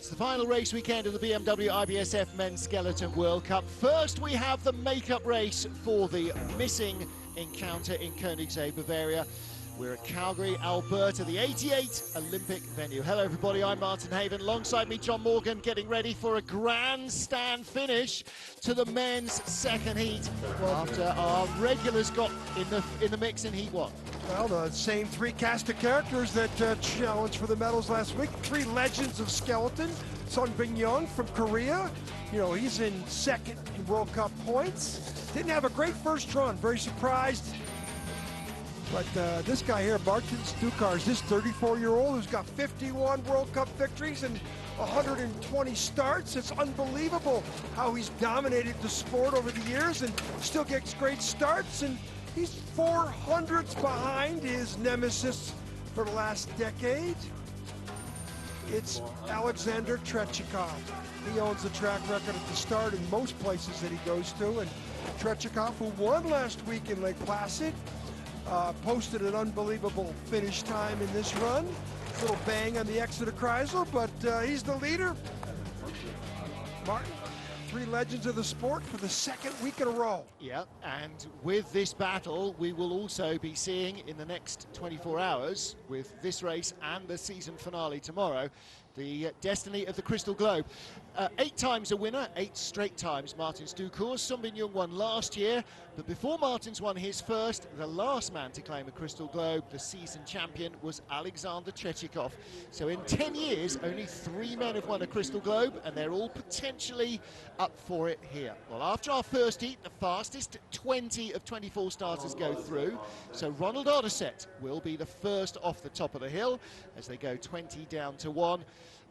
It's the final race weekend of the BMW IBSF Men's Skeleton World Cup. First, we have the makeup race for the missing encounter in Koenigsegg, Bavaria. We're at Calgary, Alberta, the 88 Olympic venue. Hello, everybody. I'm Martin Haven. Alongside me, John Morgan, getting ready for a grandstand finish to the men's second heat after our regulars got in the mix in heat one. Well, the same three cast of characters that challenged for the medals last week. Three legends of skeleton. Sun Bin-young from Korea. You know, he's in second in World Cup points. Didn't have a great first run. Very surprised. But this guy here, Martin Stucars, this 34-year-old who's got 51 World Cup victories and 120 starts. It's unbelievable how he's dominated the sport over the years and still gets great starts. And he's 400s behind his nemesis for the last decade. It's Alexander Tretiakov. He owns the track record at the start in most places that he goes to. And Tretiakov, who won last week in Lake Placid, posted an unbelievable finish time in this run. A little bang on the exit of Chrysler, but he's the leader. Martin, three legends of the sport for the second week in a row. Yeah, and with this battle, we will also be seeing in the next 24 hours, with this race and the season finale tomorrow, the destiny of the Crystal Globe. 8 times a winner, 8 straight times Martin Stucars. Sun Bin-young won last year, but before Martins won his first, the last man to claim a Crystal Globe, the season champion, was Alexander Tretiakov. So in 10 years, only 3 men have won a Crystal Globe, and they're all potentially up for it here. Well, after our first heat, the fastest 20 of 24 starters go through. So Ronald Oderset will be the first off the top of the hill as they go 20 down to 1.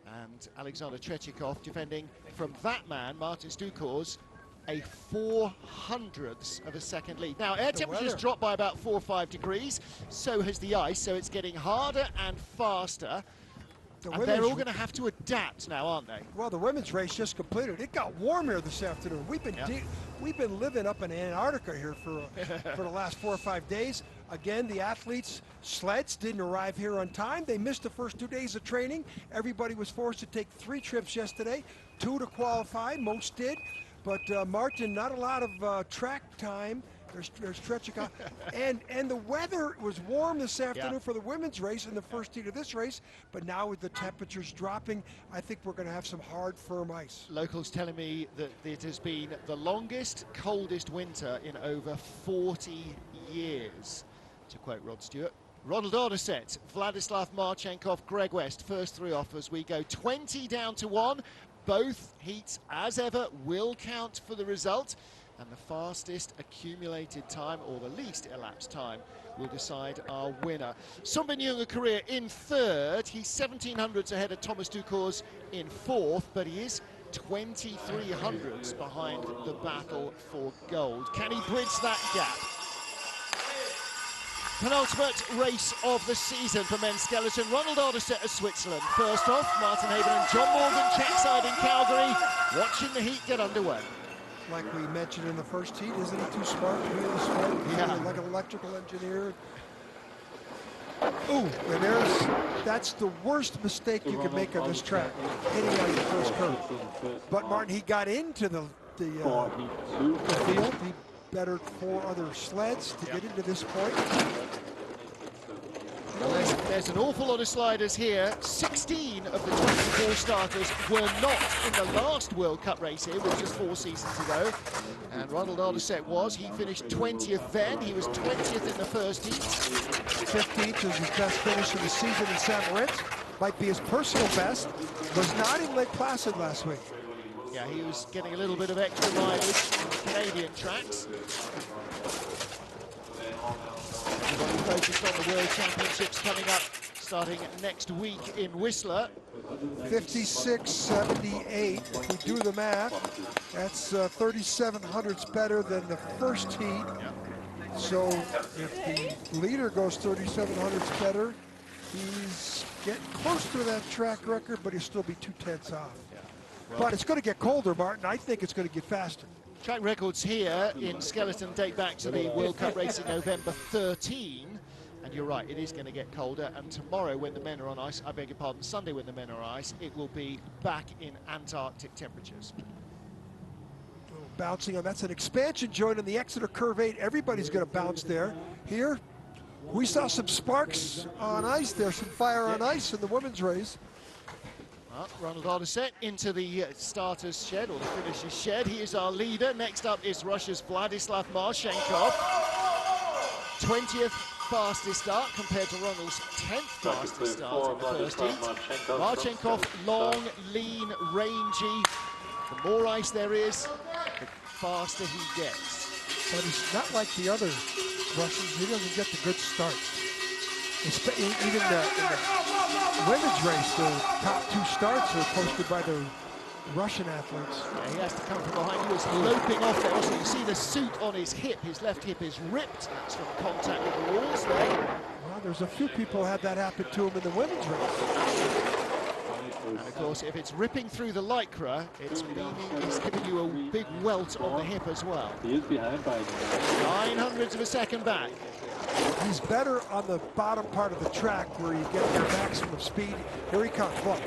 And Alexander Tretiakov defending from that man, Martin Stucars, a 400ths of a second lead. Now, air temperature's dropped by about 4 or 5 degrees, so has the ice, so it's getting harder and faster. And they're all going to have to adapt now, aren't they? Well, the women's race just completed. It got warm here this afternoon. We've been living up in Antarctica here for the last 4 or 5 days. Again, the athletes' sleds didn't arrive here on time. They missed the first 2 days of training. Everybody was forced to take 3 trips yesterday, 2 to qualify. Most did. But Martin, not a lot of track time. There's Tretiakov. and the weather was warm this afternoon for the women's race in the first heat of this race, but now with the temperatures dropping, I think we're going to have some hard, firm ice. Locals telling me that it has been the longest, coldest winter in over 40 years, to quote Rod Stewart. Ronald Oderset, Vladislav Marchenkov, Greg West, first 3 off as we go 20 down to 1. Both heats, as ever, will count for the result. And the fastest accumulated time, or the least elapsed time, will decide our winner. Sun Bin-young, a career in 3rd. He's 1700ths ahead of Thomas Stucars in 4th, but he is 2300ths behind the battle for gold. Can he bridge that gap? Penultimate race of the season for men's skeleton. Ronald Oderset of Switzerland. First off, Martin Haven and John Morgan trackside in Calgary, watching the heat get underway. Like we mentioned in the first heat, isn't he too smart? Really smart. Yeah. Like an electrical engineer. Ooh, and that's the worst mistake you can make on this track, hitting on your first curve. But Martin, he got into the field. He bettered 4 other sleds to get into this point. There's an awful lot of sliders here. 16 of the 24 starters were not in the last World Cup race here, which was 4 seasons ago. And Ronald Oderset was. He finished 20th then. He was 20th in the first heat. 15th is his best finish of the season in St. Moritz. Might be his personal best. Was not in Lake Placid last week. Yeah, he was getting a little bit of extra mileage on the Canadian tracks. Everybody focused on the World Championships coming up, starting next week in Whistler. 56.78, if we do the math, that's 3,700ths better than the first heat. Yep. So if the leader goes 3,700ths better, he's getting close to that track record, but he'll still be 2/10 off. Yeah. Well, but it's going to get colder, Martin. I think it's going to get faster. Track records here in skeleton date back to the World Cup race in November 13. And And you're right, it is going to get colder. And tomorrow, when the men are on ice, I beg your pardon, Sunday when the men are on ice, it will be back in Antarctic temperatures. Bouncing on, that's an expansion joint in the Exeter Curve 8. Everybody's going to bounce there. Here, we saw some sparks on ice there, some fire on ice in the women's race. Well, Ronald Odisek into the starters shed, or the finishers shed. He is our leader. Next up is Russia's Vladislav Marchenkov. 20th fastest start compared to Ronald's 10th fastest start in the first heat. Marchenkov, long, lean, rangy. The more ice there is, the faster he gets. But he's not like the other Russians. He doesn't get the good starts. Even in the women's race, the top 2 starts are posted by the Russian athletes. Yeah, he has to come from behind. He was loping off there. Also, you see the suit on his hip. His left hip is ripped. That's from contact with the walls there. Well, there's a few people who had that happen to him in the women's race. And of course, if it's ripping through the lycra, it's meaning it's giving you a big welt on the hip as well. He is behind by 900ths of a second back. He's better on the bottom part of the track where you get your maximum speed. Here he comes. Look,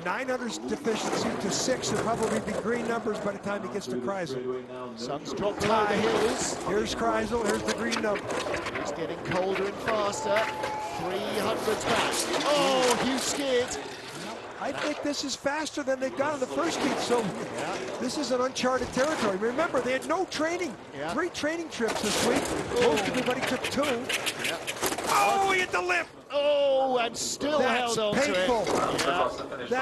900's deficiency to 6 will probably be green numbers by the time he gets to Kreisel. Sun's dropped below the hills. Here's Kreisel. Here's the green number. It's getting colder and faster. 300s back. Oh, Hugh skid. I think this is faster than they got in the first heat, so this is an uncharted territory. Remember, they had no training. 3 training trips this week. Most everybody took 2. Oh, he hit the lip. Oh, and still held on painful. to it.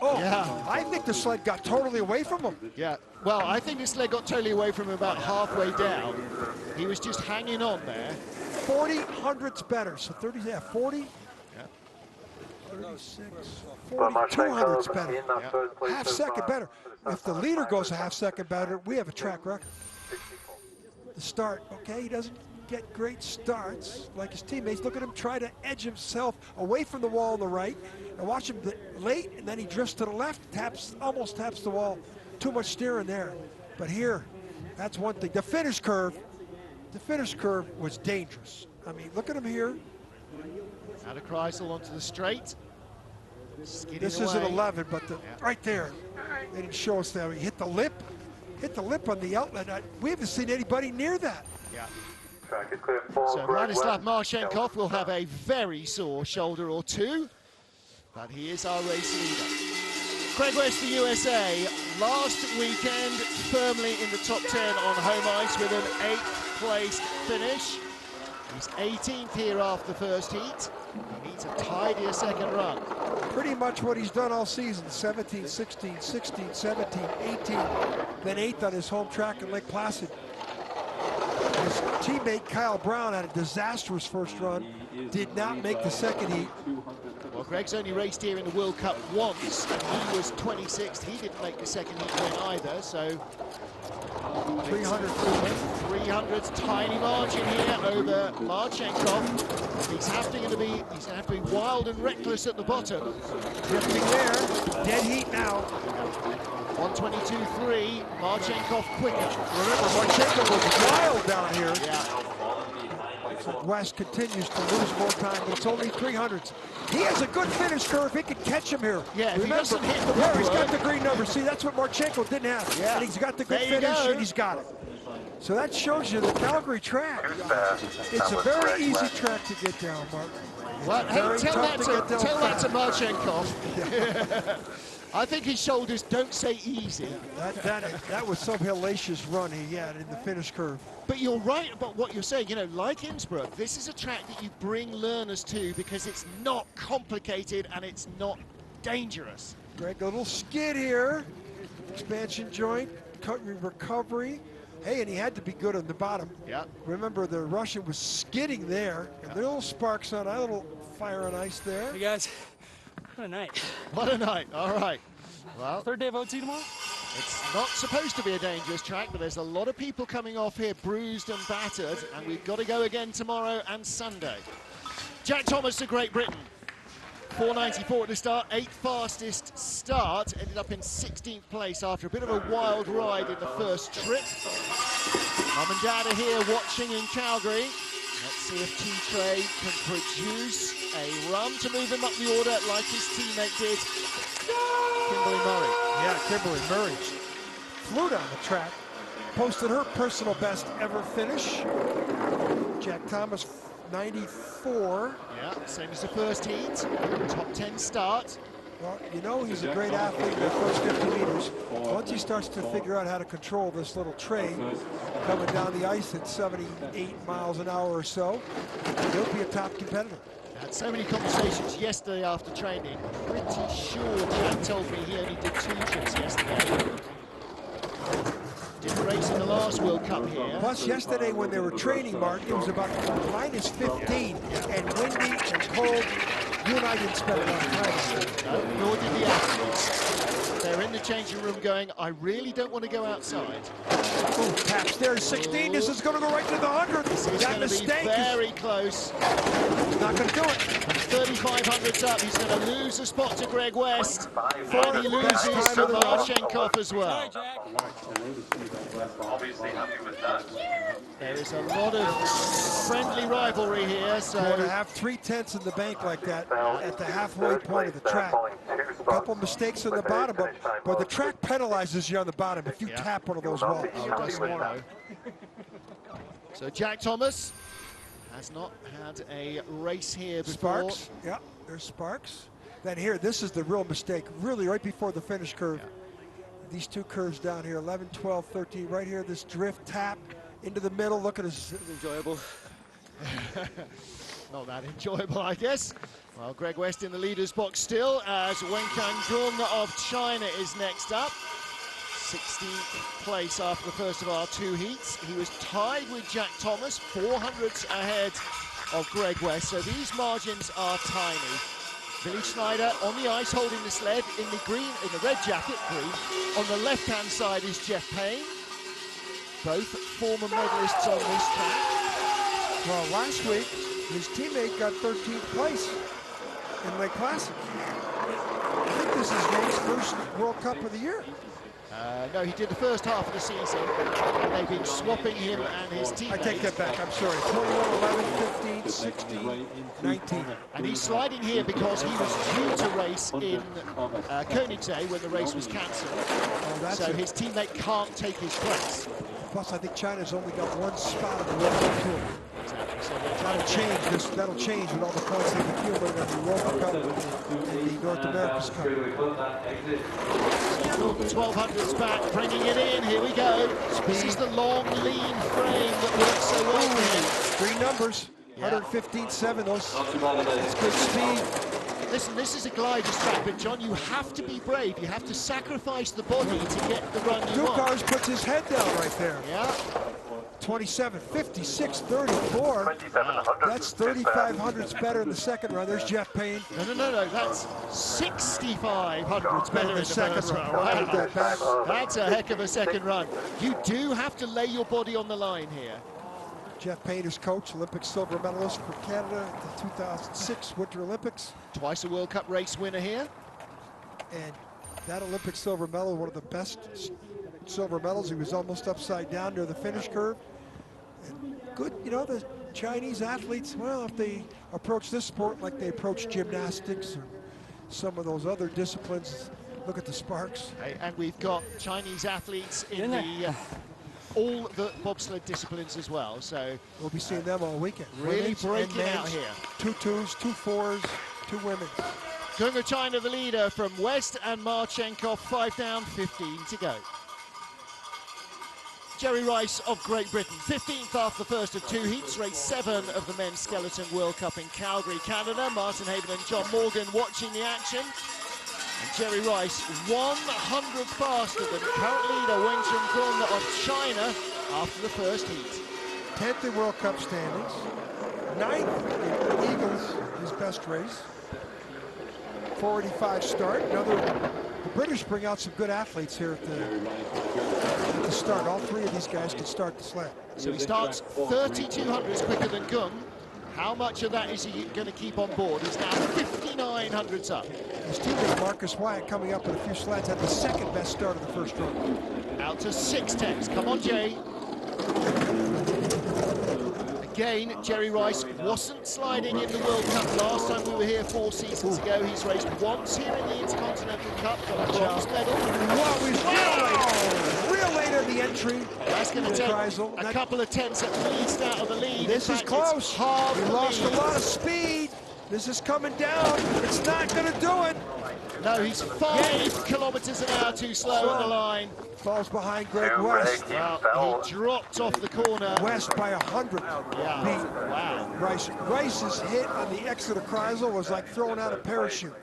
I think the sled got totally away from him. Yeah, well, I think the sled got totally away from him about halfway down. He was just hanging on there. 40 hundredths better, so 40. 36, 40, 200's better. Half second better. If the leader goes a half second better, we have a track record. The start, okay, he doesn't get great starts like his teammates. Look at him try to edge himself away from the wall on the right. And watch him late, and then he drifts to the left, almost taps the wall. Too much steering there. But here, that's one thing. The finish curve was dangerous. I mean, look at him here. Out of Kreisel onto the straight. This isn't 11, but right there. They didn't show us that. He hit the lip on the outlet. We haven't seen anybody near that. Yeah. So Vladislav Marchenkov will have a very sore shoulder or 2, but he is our race leader. Craig West, the USA, last weekend firmly in the top 10 on home ice with an 8th place finish. He's 18th here after the first heat. He needs a tidier second run. Pretty much what he's done all season, 17, 16, 16, 17, 18, then 8th on his home track in Lake Placid. His teammate Kyle Brown had a disastrous first run, did not make the second heat. Well, Greg's only raced here in the World Cup once, and he was 26th. He didn't make the second heat win either, so 300's tiny margin here over Marchenkov. He's having to be wild and reckless at the bottom. Drifting there, dead heat now. 122.3, Marchenkov quicker. Remember, Marchenkov was wild down here. Yeah. West continues to lose more time, but it's only 300s. He has a good finish curve. He can catch him here. Yeah, remember, he doesn't hit the there, he's got the green number. See, that's what Marchenkov didn't have. Yeah. And he's got the good finish, and he's got it. So that shows you the Calgary track. It's a very easy track to get down, Mark. Well, hey, tell that to Marchenkov. I think his shoulders don't say easy. That was some hellacious run he had in the finish curve. But you're right about what you're saying. You know, like Innsbruck, this is a track that you bring learners to because it's not complicated and it's not dangerous. Greg, a little skid here. Expansion joint, recovery. Hey, and he had to be good on the bottom. Yeah. Remember, the Russian was skidding there. And there are little sparks on, a little fire on ice there. Hey guys, what a night. What a night, all right. Well, 3rd day of OT tomorrow? It's not supposed to be a dangerous track, but there's a lot of people coming off here bruised and battered, and we've got to go again tomorrow and Sunday. Jack Thomas of Great Britain, 494 at the start, 8th fastest start, ended up in 16th place after a bit of a wild ride in the first trip. Mum and Dad are here watching in Calgary. Let's see if T-Tray can produce a run to move him up the order like his teammate did, Kimberly Murray. Yeah, Kimberly Murray flew down the track, posted her personal best ever finish. Jack Thomas, 94. Yeah, same as the first heat, top 10 start. Well, you know he's a great athlete in the first 50 meters. Once he starts to figure out how to control this little train coming down the ice at 78 miles an hour or so, he'll be a top competitor. Had so many conversations yesterday after training. Pretty sure Jack told me he only did 2 trips yesterday. Didn't race in the last World Cup here. Plus, yesterday when they were training, Mark, it was about minus 15 and windy and cold. You and I didn't spend a lot of time. No, nor did the athletes. They're in the changing room going, I really don't want to go outside. Oh, taps there, 16. This is going to go right to the 100. This is going to be very close. Not going to do it. 3,500's up. He's going to lose a spot to Greg West. And he loses to Marchenkov as well. There is a lot of friendly rivalry here. So to have 3/10 in the bank like that at the halfway point of the track. A couple mistakes on the bottom, but the track penalizes you on the bottom if you tap one of those walls. So Jack Thomas has not had a race here before. Sparks, yeah, there's Sparks. Then here, this is the real mistake, really right before the finish curve. Yeah. These 2 curves down here, 11, 12, 13, right here, this drift tap into the middle. Look at this. Enjoyable. Not that enjoyable, I guess. Well, Greg West in the leader's box still, as Wenkan Gung of China is next up. 16th place after the first of our 2 heats. He was tied with Jack Thomas, 400ths ahead of Greg West, so these margins are tiny. Billy Schneider on the ice holding the sled in the green, in the red jacket, green. On the left-hand side is Jeff Payne. Both former medalists on this track. Well, last week, his teammate got 13th place in Lake Placid. I think this is Nate's first World Cup of the year. No, he did the first half of the season, and they've been swapping him and his teammates. I take that back, I'm sorry. 21, 11, 15, 16, 19. And he's sliding here because he was due to race in Koenigsee when the race was cancelled. So his teammate can't take his place. Plus, I think China's only got 1 spot on the World Cup Tour. Exactly. So that'll change with all the points they've accumulated on the World Cup and the North America's Cup. So 1200's back, bringing it in. Here we go. This is the long, lean frame that works so well for him. 3 numbers. 115.7. That's good speed. Listen, this is a glider's track, but John, you have to be brave. You have to sacrifice the body to get the run you want. Dukars puts his head down right there. Yeah. 27, 56, 34. That's 3,500s better in the second run. There's Jeff Payne. No. That's 6,500s better in the second run. Wow. That's a heck of a second run. You do have to lay your body on the line here. Jeff Payne is coach, Olympic silver medalist for Canada at the 2006 Winter Olympics. Twice a World Cup race winner here. And that Olympic silver medal, one of the best silver medals. He was almost upside down near the finish curve. And good, you know, the Chinese athletes, well, if they approach this sport like they approach gymnastics or some of those other disciplines, look at the Sparks. Hey, and we've got Chinese athletes in all the bobsled disciplines as well, so we'll be seeing them all weekend. Really breaking out here. 2 2s, 2 4s, 2 women. Gung of China the leader from West, and Marchenkov 5 down, 15 to go. Jerry Rice of Great Britain, 15th after the first of 2 heats, race 7 of the Men's Skeleton World Cup in Calgary, Canada. Martin Haven and John Morgan watching the action. And Jerry Rice, 100 faster than current leader Wen Chun-Gung of China after the first heat. 10th in World Cup standings, 9th in Eagles, his best race. 485 start. The British bring out some good athletes here at the start. All 3 of these guys can start the sled. So he starts 3,200s quicker than Gung. How much of that is he going to keep on board? He's now 5,900s up. His teammate Marcus Wyatt, coming up in a few sleds, had the 2nd best start of the first run. Out to 6 tenths. Come on, Jay. Again, Jerry Rice wasn't sliding in the World Cup last time we were here 4 seasons ago. He's raced once here in the Intercontinental Cup, got a bronze medal. Whoa, he's real late in the entry. That's going to take a couple of tenths at least out of the lead. This is close. He lost a lot of speed. This is coming down. It's not going to do it. No, he's 5 kilometers an hour too slow at the line. Falls behind Greg West. Well, he dropped off the corner. West by 100. Yeah. Wow. Rice's hit on the exit of Kreisel was like throwing out a parachute.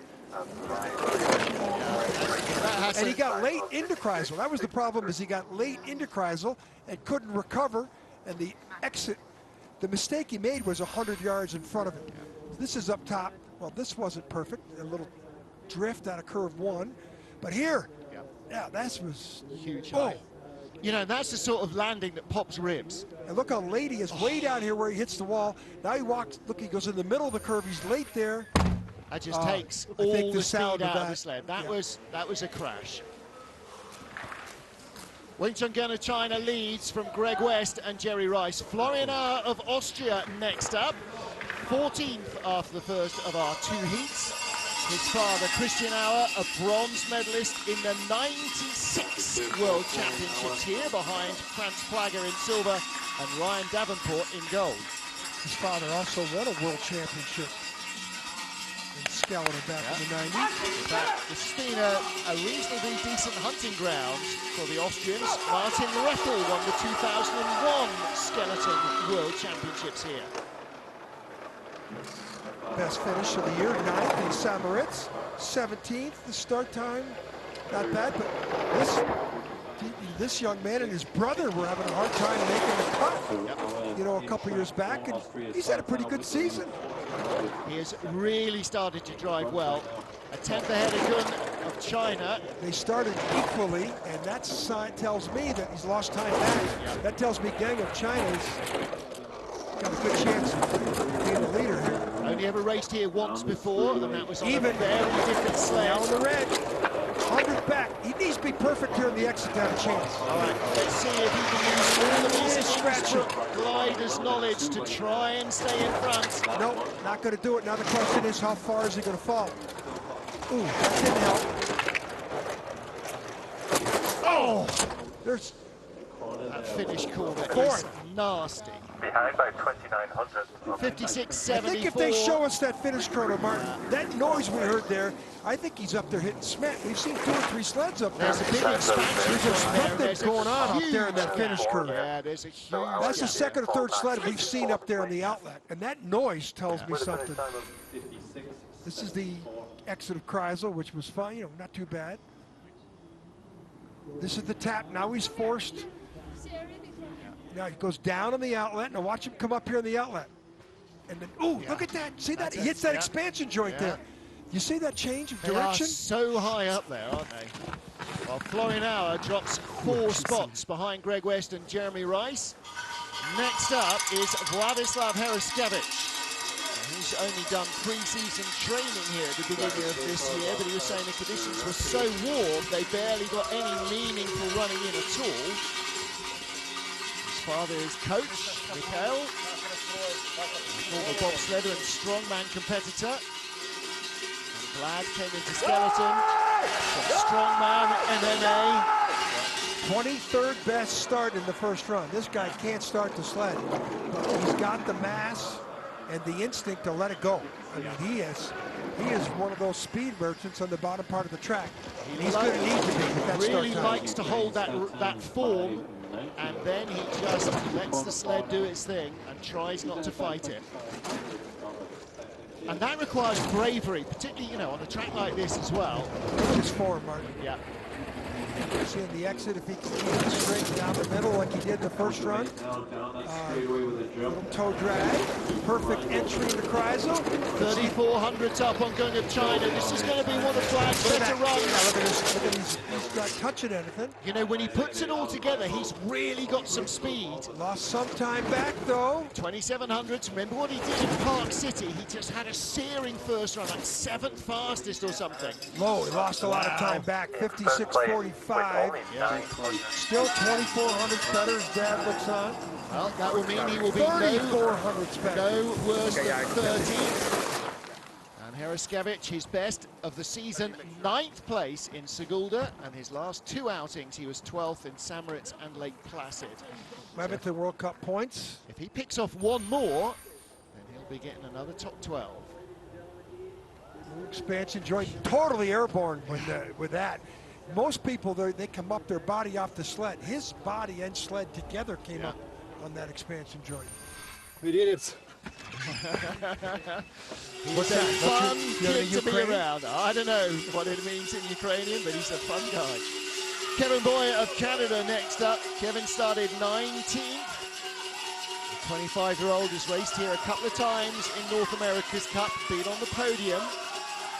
And he got late into Kreisel. That was the problem, is he got late into Kreisel and couldn't recover. And the exit, the mistake he made was 100 yards in front of him. This is up top. Well, this wasn't perfect. A little drift out of curve 1. But here, yeah, that was huge height. You know, that's the sort of landing that pops ribs. And look how late he is, way down here where he hits the wall. Now he walks, look, he goes in the middle of the curve. He's late there. That just takes all the speed out of the sled. That was a crash. Wingchun Gunner China leads from Greg West and Jerry Rice. Florian Auer of Austria next up. 14th after the first of our 2 heats. His father, Christian Auer, a bronze medalist in the 96 World Championships here, behind Franz Plager in silver and Ryan Davenport in gold. His father also won a World Championship in skeleton back in the 90s. In fact, this has been a reasonably decent hunting ground for the Austrians. Martin Rethel won the 2001 skeleton World Championships here. Best finish of the year, 9th in Samaritz, 17th the start time. Not bad, but this young man and his brother were having a hard time making the cut, you know, a couple years back, and he's had a pretty good season. He has really started to drive well. A 10th ahead of Gun of China. They started equally, and that tells me that he's lost time back. That tells me Gang of China's got a good chance of being the leader here. Only ever raced here once before, and that was on a very different sled. Now on the red, 100 back. He needs to be perfect here in the exit to have a chance. All right, let's see if he can use all of his Innsbruck glider's knowledge to try and stay in front. No, not going to do it. Now the question is, how far is he going to fall? Ooh, that didn't help. Oh, there's that finish corner is nasty. Behind by 2,900. 56.74. I think if they show us that finish corner, Martin, that noise we heard there, I think he's up there hitting cement. We've seen 2 or 3 sleds up there. There's a big expansion. There's something going on up there in that finish curve. Yeah, there's a huge. That's the second or third sled we've seen up there in the outlet, and that noise tells me something. This is the exit of Kreisel, which was fine, you know, not too bad. This is the tap. Now he's forced. Now he goes down on the outlet. Now watch him come up here on the outlet. And then, ooh, look at that. See that? He hits that expansion joint there. You see that change of direction? They are so high up there, aren't they? Well, Florian Auer drops 4 spots behind Greg West and Jeremy Rice. Next up is Vladislav Heraskevich. He's only done pre-season training here at the beginning of this year, but he was saying the conditions were so warm they barely got any meaningful running in at all. His father is coach, Mikhail, former bobsledder and strongman competitor. And Vlad came into skeleton from strongman MMA. 23rd best start in the first run. This guy can't start the sled, but he's got the mass and the instinct to let it go. I mean, he is one of those speed merchants on the bottom part of the track. He's going to need to be with that really start time. likes to hold that form, and then he just lets the sled do its thing and tries not to fight it. And that requires bravery, particularly, you know, on a track like this as well. Look at his form, Martin. Yeah. See in the exit, if he can straight down the middle like he did the first run. Little toe drag. Perfect entry into Kreisel. 3,400 up on Gung of China. This is going to be one of Vlad's better runs. Yeah, look at this. Look at he's not touching anything. You know, when he puts it all together, he's really got some speed. Lost some time back, though. 2,700s. Remember what he did in Park City? He just had a searing first run, like 7th fastest or something. Low, he lost a lot of time back. 56.44. 5. Only 900. Still 2,400 better as Dad looks on. Well, that will mean he will be 3,400 better. no worse than 13th. And Heraskevich, his best of the season, 9th place in Sigulda, and his last 2 outings, he was 12th in St. and Lake Placid. 11th in World Cup points. If he picks off one more, then he'll be getting another top 12. Expansion joint, totally airborne with that. Most people, they come up their body off the sled. His body and sled together came up on that expansion joint. We did it. He's a fun kid to be around. I don't know what it means in Ukrainian, but he's a fun guy. Kevin Boyer of Canada next up. Kevin started 19th. The 25-year-old has raced here a couple of times in North America's Cup, been on the podium.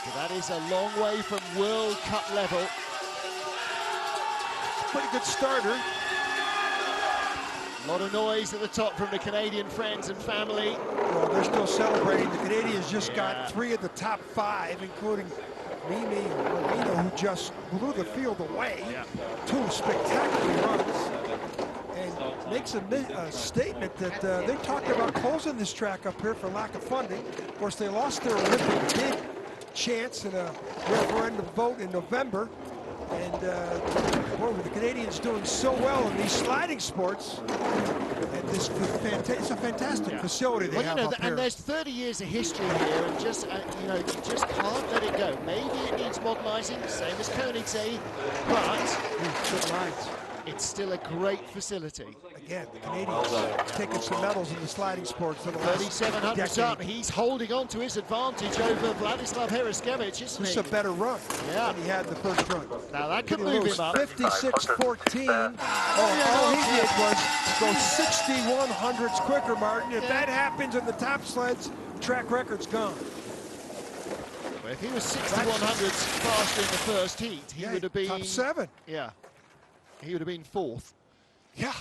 But that is a long way from World Cup level. Pretty good starter. A lot of noise at the top from the Canadian friends and family. Well, they're still celebrating. The Canadians just got 3 of the top 5, including Mimi Molino, who just blew the field away. 2 spectacular runs. And makes a statement that they're talking about closing this track up here for lack of funding. Of course, they lost their Olympic bid chance in a referendum vote in November. And boy, the Canadians doing so well in these sliding sports. And this it's a fantastic facility they have up here. And there's 30 years of history here, and just you know, you just can't let it go. Maybe it needs modernising, same as Koenigsegg, but it's still a great facility. Again, the Canadians taking some medals in the sliding sports. 3,700 up. He's holding on to his advantage over Vladislav Heraskevich, isn't he? This is a better run than he had in the first run. Now that could move him up. 56.14. All he did was go 6,100s quicker, Martin. If that happens in the top sleds, track record's gone. Well, if he was 6,100s faster in the first heat, he would have been top 7. Yeah, he would have been 4th. Yeah.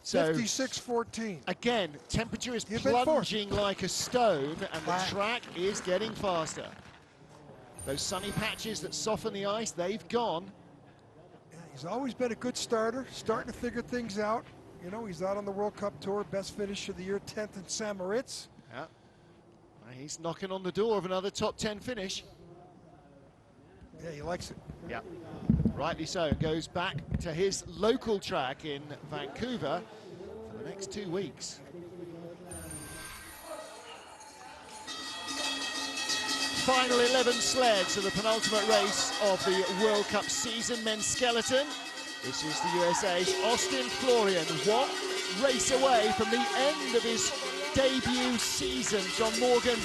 So 56.14. again, temperature is plunging like a stone, and the track is getting faster. Those sunny patches that soften the ice, they've gone. Yeah, he's always been a good starter, starting to figure things out. You know, he's out on the World Cup Tour, best finish of the year, 10th in St. Moritz. Yeah. He's knocking on the door of another top 10 finish. Yeah, he likes it. Yeah, rightly so. Goes back to his local track in Vancouver for the next 2 weeks. Final 11 sleds of the penultimate race of the World Cup season, men's skeleton. This is the USA's Austin Florian, 1 race away from the end of his debut season. John Morgan,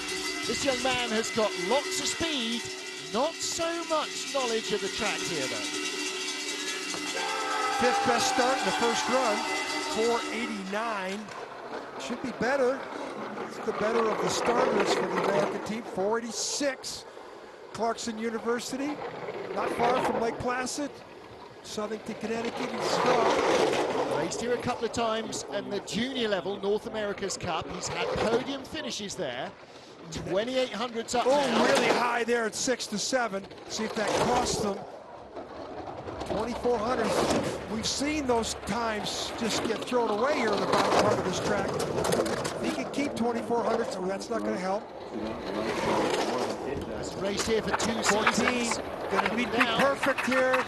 this young man has got lots of speed, not so much knowledge of the track here though. 5th best start in the first run, 489. Should be better. It's the better of the starters for the American team, 486. Clarkson University, not far from Lake Placid. Southington, Connecticut, and Scott. Raced here a couple of times in the junior level, North America's Cup. He's had podium finishes there. 2,800s up now. Really high there at 6 to 7. See if that costs them. 2,400. We've seen those times just get thrown away here in the bottom part of this track. If he can keep 2,400, so that's not going to help. He's raced here for 2 14. seasons. Going to be perfect here.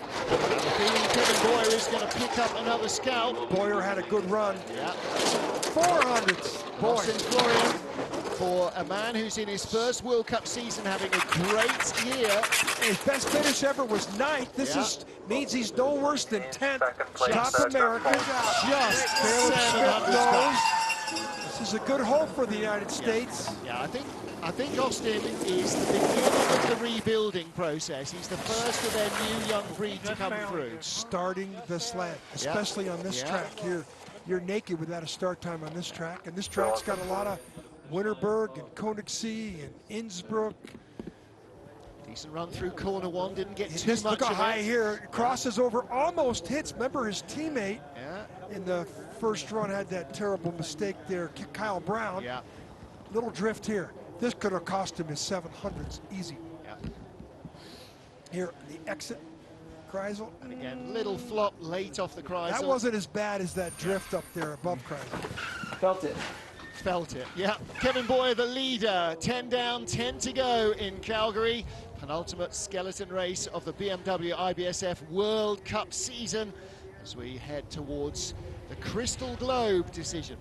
I have a feeling Kevin Boyer is going to pick up another scalp. Boyer had a good run. Yeah. 400s. Austin Florian, for a man who's in his first World Cup season, having a great year. His best finish ever was 9th. This means he's no worse than 10th. Top America. Just failed to skip those. This is a good hole for the United States. Yeah, I think Austin is the beginning of the rebuilding process. He's the first of their new young breed to come through. Starting the sled, especially on this track here. You're naked without a start time on this track, and this track's got a lot of Winterberg and Koenigsegg and Innsbruck. Decent run through corner 1, didn't get too much Look how of high it. here, crosses over, almost hits. Remember his teammate in the first run had that terrible mistake there, Kyle Brown. Yeah. Little drift here. This could have cost him his 700s, easy. Yeah. Here, the exit. Kreisel. And again, little flop late off the Kreisel. That wasn't as bad as that drift up there above Kreisel. Felt it. Felt it, yeah. Kevin Boyer, the leader, 10 down, 10 to go in Calgary. Penultimate skeleton race of the BMW IBSF World Cup season as we head towards the Crystal Globe decision.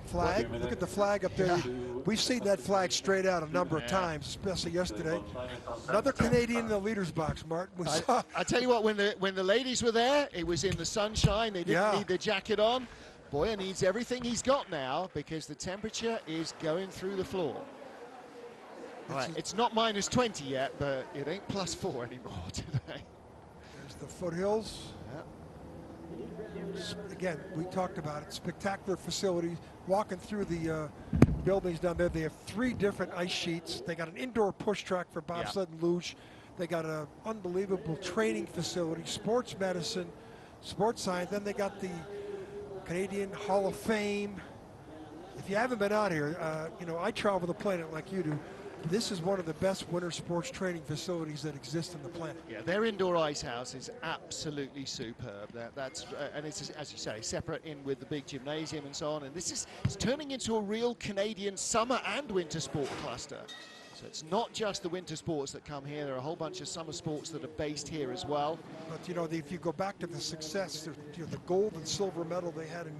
Flag, look at the flag up there. Yeah. We've seen that flag straight out a number of times, especially yesterday. Another Canadian in the leader's box, Martin. We saw. I tell you what, when the ladies were there, it was in the sunshine. They didn't need the jacket on. Boyer needs everything he's got now because the temperature is going through the floor. Right, it's not minus 20 yet, but it ain't plus 4 anymore today. There's the foothills. Again, we talked about it. Spectacular facility. Walking through the buildings down there, they have 3 different ice sheets. They got an indoor push track for bobsled and luge. They got an unbelievable training facility, sports medicine, sports science. Then they got the Canadian Hall of Fame. If you haven't been out here, you know, I travel the planet like you do. This is one of the best winter sports training facilities that exist on the planet. Yeah, their indoor ice house is absolutely superb. That's and it's, as you say, separate in with the big gymnasium and so on. And this is turning into a real Canadian summer and winter sport cluster. So it's not just the winter sports that come here. There are a whole bunch of summer sports that are based here as well. But you know, if you go back to the success, you know, the gold and silver medal they had in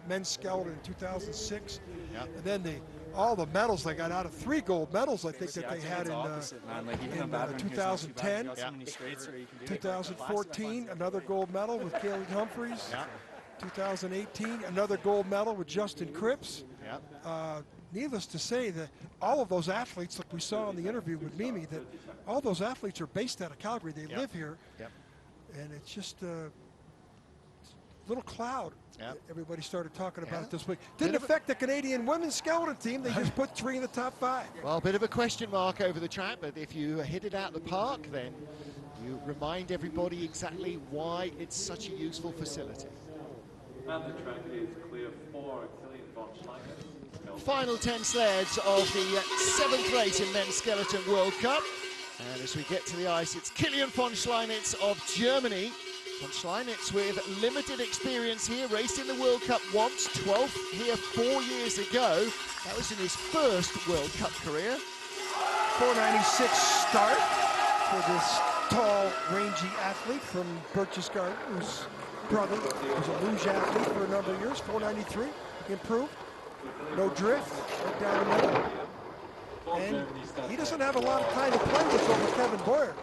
men's skeleton in 2006, and then all the medals they got out of 3 gold medals, I think, that they had in 2010, 2014, another gold medal with Kaylee Humphreys, 2018, another gold medal with Justin Cripps. Needless to say that all of those athletes, like we saw in the interview with Mimi, that all those athletes are based out of Calgary. They live here, and it's just a little cloud. Everybody started talking about it this week. Didn't affect the Canadian women's skeleton team. They just put 3 in the top 5. Well, a bit of a question mark over the track, but if you hit it out the park, then you remind everybody exactly why it's such a useful facility. And the track is clear for Bobsleigh. Final 10 sleds of the 7th race in men's skeleton World Cup. And as we get to the ice, it's Kilian von Schleinitz of Germany. Von Schleinitz with limited experience here, raced in the World Cup once, 12th here 4 years ago. That was in his first World Cup career. 496 start for this tall, rangy athlete from Berchtesgaden, whose brother was a luge athlete for a number of years. 493, improved. No drift, right down the middle. And he doesn't have a lot of time to play with over Kevin Boyer.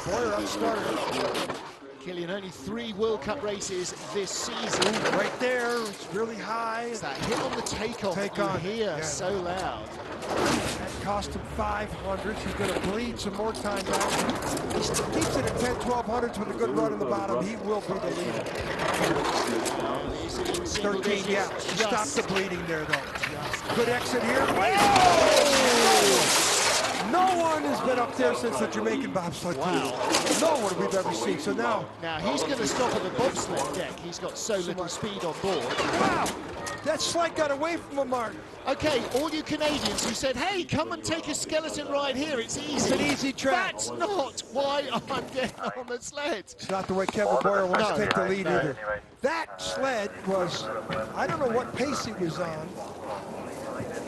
Boyer unstarted. Kilian, only 3 World Cup races this season. Right there, it's really high. It's that hit on the takeoff that you hear so loud. That cost him 500s. He's going to bleed some more time back. He keeps it at 10, 1200s with a good run in the bottom. He will be the leader. 13, yeah. Stop the bleeding there, though. Good exit here. No one has been up there since the Jamaican bobsled team. No one we've ever seen. So now he's going to stop at the bobsled deck. He's got so little speed on board. Wow! That slide got away from him, Martin. Okay, all you Canadians who said, hey, come and take a skeleton ride here, it's easy. It's an easy track. That's not why I'm getting on the sled. It's not the way Kevin Boyer wants to take the lead either. That sled was, I don't know what pace he was on,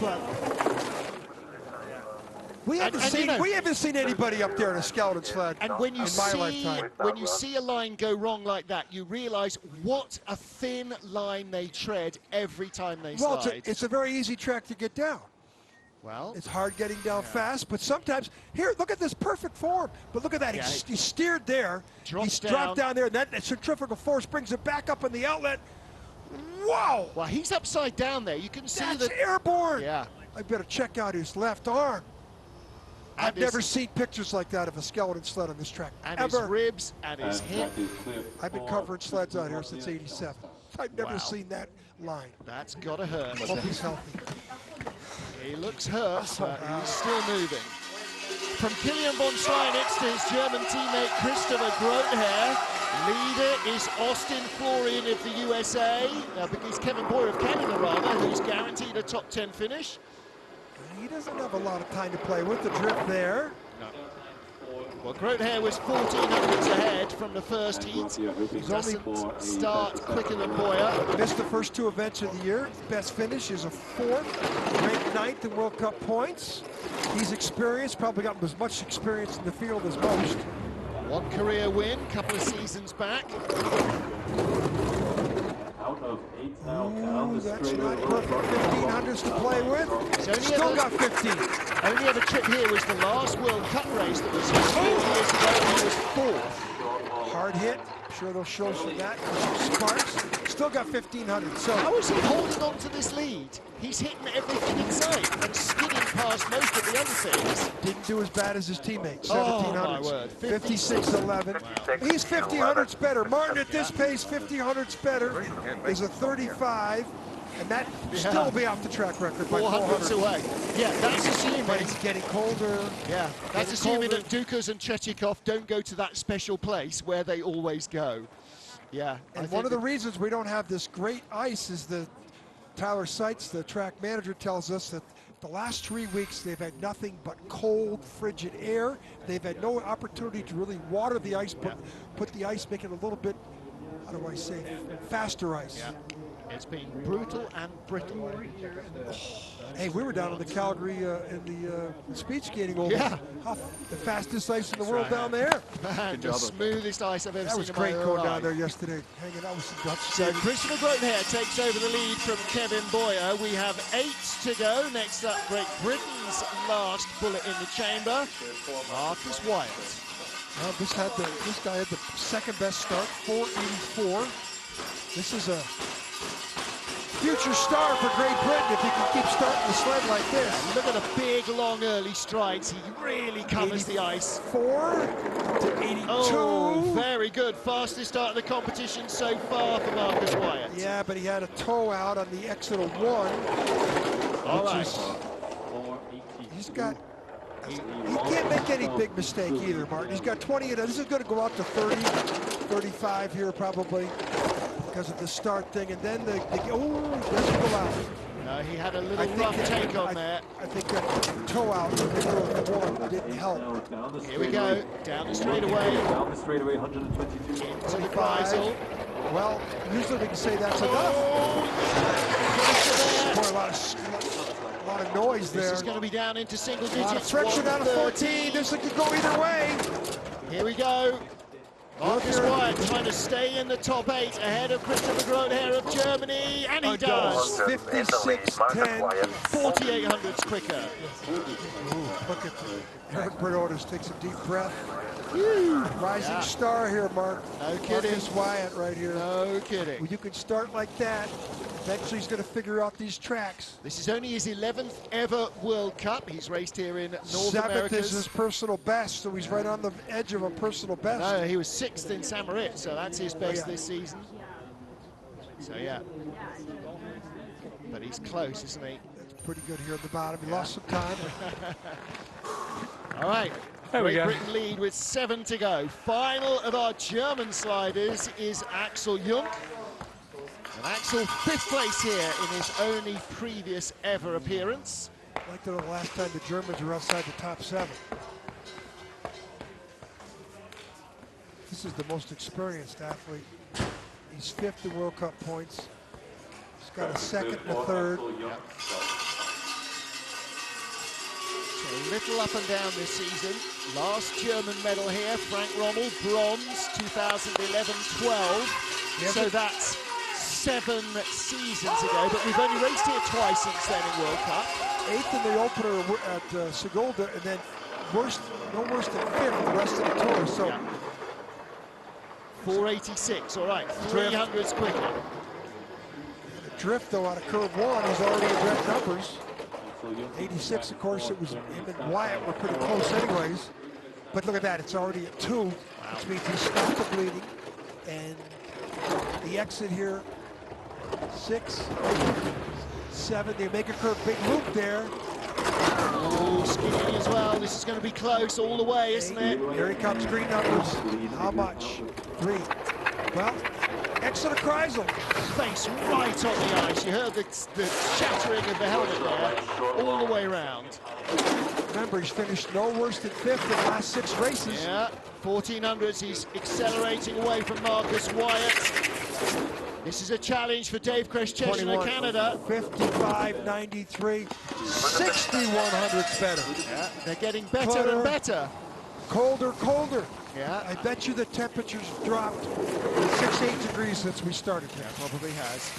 but we haven't seen anybody up there in a skeleton sled and when you in my lifetime. When you see a line go wrong like that, you realize what a thin line they tread every time they slide. Well, it's a very easy track to get down. Well, it's hard getting down fast, but sometimes, here, look at this perfect form. But look at that, he steered there. He's dropped down there, and that centrifugal force brings it back up in the outlet. Whoa! Well, he's upside down there. You can see that's airborne. Yeah. I better check out his left arm. I've never seen pictures like that of a skeleton sled on this track. And his ribs and his hip. I've been covering sleds out here since '87. I've never seen that line. That's got to hurt. Hope he's healthy. He looks hurt, but he's still moving. From Kilian von Schleinitz to his German teammate Christopher Grothair. Leader is Austin Florian of the USA. Because Kevin Boyer of Canada, rather, who's guaranteed a top 10 finish. He doesn't have a lot of time to play with. The drift there. No. Well, Grotehair was 1400s ahead from the first heat. He doesn't start quicker than Boyer. Missed the first 2 events of the year. Best finish is a 4th, ranked 9th in World Cup points. He's experienced, probably got as much experience in the field as most. 1 career win, couple of seasons back. Out of 8 now, down the That's straightaway. not perfect. 1500s to play with. Still got 15. Only other trip here was the last World Cup race that was 4 years ago. He was 4th. Hard hit. I'm sure they'll show some of that. Some sparks. Still got 1500. So how is he holding on to this lead? He's hitting everything in sight and skidding past most of the other things. didn't do as bad as his teammates. Oh, 1700s. my word. 56.11. Wow. He's 50-hundredths better. Martin at this pace, 50-hundredths better, is a 35. And that still be off the track record by 400s 400. away. Yeah, that's assuming. But it's getting colder. Yeah, that's assuming that Dukas and Tretyakov don't go to that special place where they always go. Yeah. And one of the reasons we don't have this great ice is that Tyler Seitz, the track manager, tells us that the last 3 weeks they've had nothing but cold, frigid air. They've had no opportunity to really water the ice, put the ice, make it a little bit, how do I say, faster ice. Yeah. It's been brutal and brittle. Hey, we were down in the Calgary in the speed skating over. Yeah. The fastest ice in the world down there. Man, the smoothest ice I've ever That seen was in great my going life. down there yesterday, hanging out with some Dutch So skaters. Christopher Grotehair takes over the lead from Kevin Boyer. We have 8 to go. Next up, Great Britain's last bullet in the chamber, Marcus Wyatt. Well, this guy had the second best start, 484. This is a future star for Great Britain if he can keep starting the sled like this. Look at the big, long, early strides. He really covers the ice. 4 to 82. Oh, very good. Fastest start of the competition so far for Marcus Wyatt. Yeah, but he had a toe out on the exit of 1. All right. He's got... He can't make any big mistake either, Martin. He's got 20. This is going to go out to 30, 35 here probably because of the start thing. And then doesn't go out. No, he had a little rough take on there. I think that toe out in the middle of the one didn't help. Here we go, down the straightaway. Down the straightaway, 122. Into the Kreisel. Well, usually we can say that's enough. Boy, a lot of noise there. This is going to be down into single A lot of digits. friction out of 14. This could go either way. Here we go. Marcus Wyatt trying to stay in the top 8 ahead of Christopher Grotehair of Germany, and he does. 56.10. 4800s quicker. Look at Eric Bernotis. Take some deep breath. Rising star here, Mark. No kidding. Marcus Wyatt right here. No kidding. Well, you can start like that. Eventually he's going to figure out these tracks. This is only his 11th ever World Cup. He's raced here in North 7th America. is his personal best, so he's right on the edge of a personal best. No, he was 6th in Saint-Moritz, so that's his best this season. So yeah, but he's close, isn't he? That's pretty good here at the bottom. He lost some time. All right, There we Great go. Britain lead with 7 to go. Final of our German sliders is Axel Jung. And Axel 5th place here in his only previous ever appearance. I'd like to know the last time the Germans were outside the top 7. This is the most experienced athlete. He's 5th in World Cup points. He's got a 2nd and a 3rd. So a little up and down this season. Last German medal here, Frank Rommel, bronze, 2011-12. Yeah, So that's 7 seasons ago, but we've only raced here twice since then in World Cup. 8th in the opener at Sigulda, and then no worse than 5th the rest of the tour. So 486, all right, 300s quicker. the drift, though, out of curve 1, he's already in red numbers. 86, of course, it was him and Wyatt were pretty close anyways. But look at that, it's already at 2, which means he stopped the bleeding. And the exit here, 6, 7, they make a curve, big loop there. Oh, skidding as well. This is going to be close all the way, isn't it? Here he comes, green numbers. How much? 3. Well, Exeter Kreisel. Face right on the ice. You heard the shattering of the helmet there, all the way around. Remember, he's finished no worse than 5th in the last 6 races. Yeah, 1400s. He's accelerating away from Marcus Wyatt. This is a challenge for Dave Kreszczeszyn of Canada. 55.93, 6100s better. Yeah, they're getting better and better. Colder. Yeah, I bet you the temperatures dropped 6-8 degrees since we started. yeah, probably has.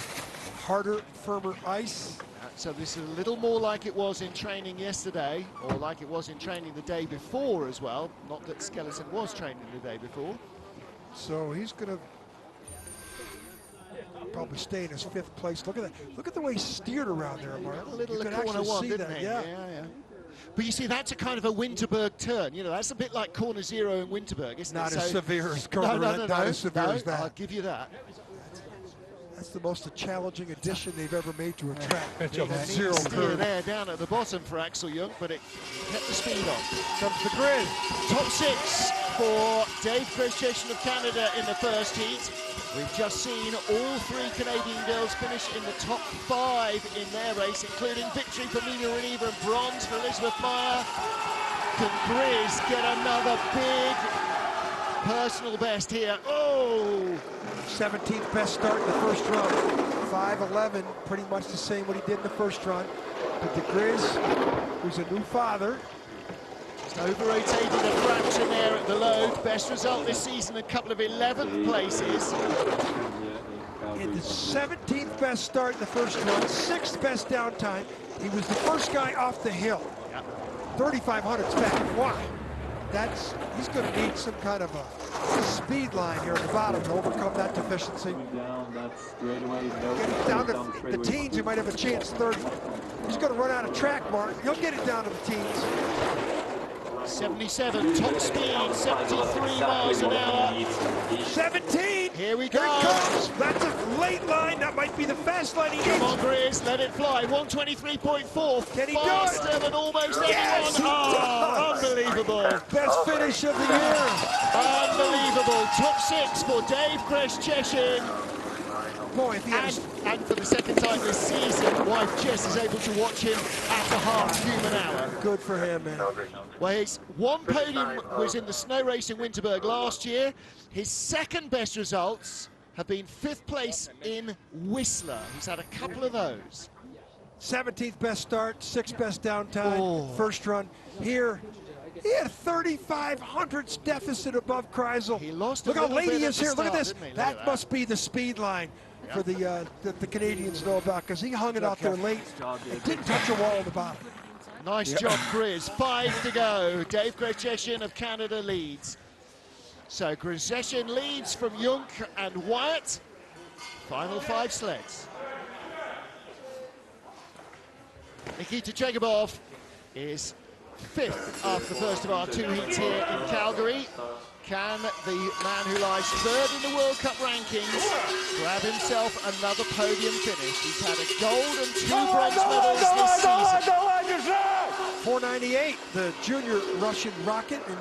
Harder, firmer ice. So this is a little more like it was in training yesterday, or like it was in training the day before as well. Not that Skeleton was training the day before. So he's going to probably stay in his 5th place. Look at that. Look at the way he steered around there, Mark. A little You could corner actually one, see didn't that. he? Yeah. But you see, that's a kind of a Winterberg turn. You know, that's a bit like corner 0 in Winterberg, isn't Not it? as severe as corner. No, Not as severe as that. I'll give you that. That's the most challenging addition they've ever made to a track. Zero steer there down at the bottom for Axel Jung, but it kept the speed on. Comes the grid. Top 6 for Dave Kreszczeszyn of Canada in the first heat. We've just seen all 3 Canadian girls finish in the top 5 in their race, including victory for Mina Reneva and bronze for Elizabeth Meyer. Can Grizz get another big personal best here? Oh! 17th best start in the first run. 5'11", pretty much the same what he did in the first run. But the Grizz, who's a new father, over-rotated a fraction there at the load. Best result this season, a couple of 11th places. in the 17th best start in the first run, 6th best down time. He was the first guy off the hill. 3,500's back. Why? He's going to need some kind of a speed line here at the bottom to overcome that deficiency. Get it down to the teens, he might have a chance 30. He's going to run out of track, Mark. He'll get it down to the teens. 77, top speed, 73 miles an hour. 17! Here we go. Here it comes. That's a late line. That might be the fast line he needs. Come on, Grizz, let it fly. 123.4. Can he do it? Faster than almost Yes, anyone. he does. Unbelievable. Best finish of the year. Unbelievable. Top 6 for Dave Kreszczeszyn. Boy, if he had And for the second time this season, wife Jess is able to watch him at a half-human hour. good for him, man. Well, his one podium was in the snow race in Winterberg last year. His second best results have been 5th place in Whistler. He's had a couple of those. 17th best start, 6th best downtime, Oh. first run. Here, he had 3,500 deficit above Kreisel. He lost a Look how little late bit he at is the here. Look at start, this. didn't he? Look That at must be the speed line for that the Canadians know about, because he hung it out there late. It didn't touch a wall at the bottom. Nice job, Grizz. 5 to go. Dave Kreszczeszyn of Canada leads. So Kreszczeszyn leads from Junk and Wyatt. Final 5 sleds. Nikita Jegabov is 5th after the first of our 2 heats here in Calgary. Can the man who lies 3rd in the World Cup rankings grab himself another podium finish? He's had a gold and 2 bronze medals this season. 498, the junior Russian rocket, and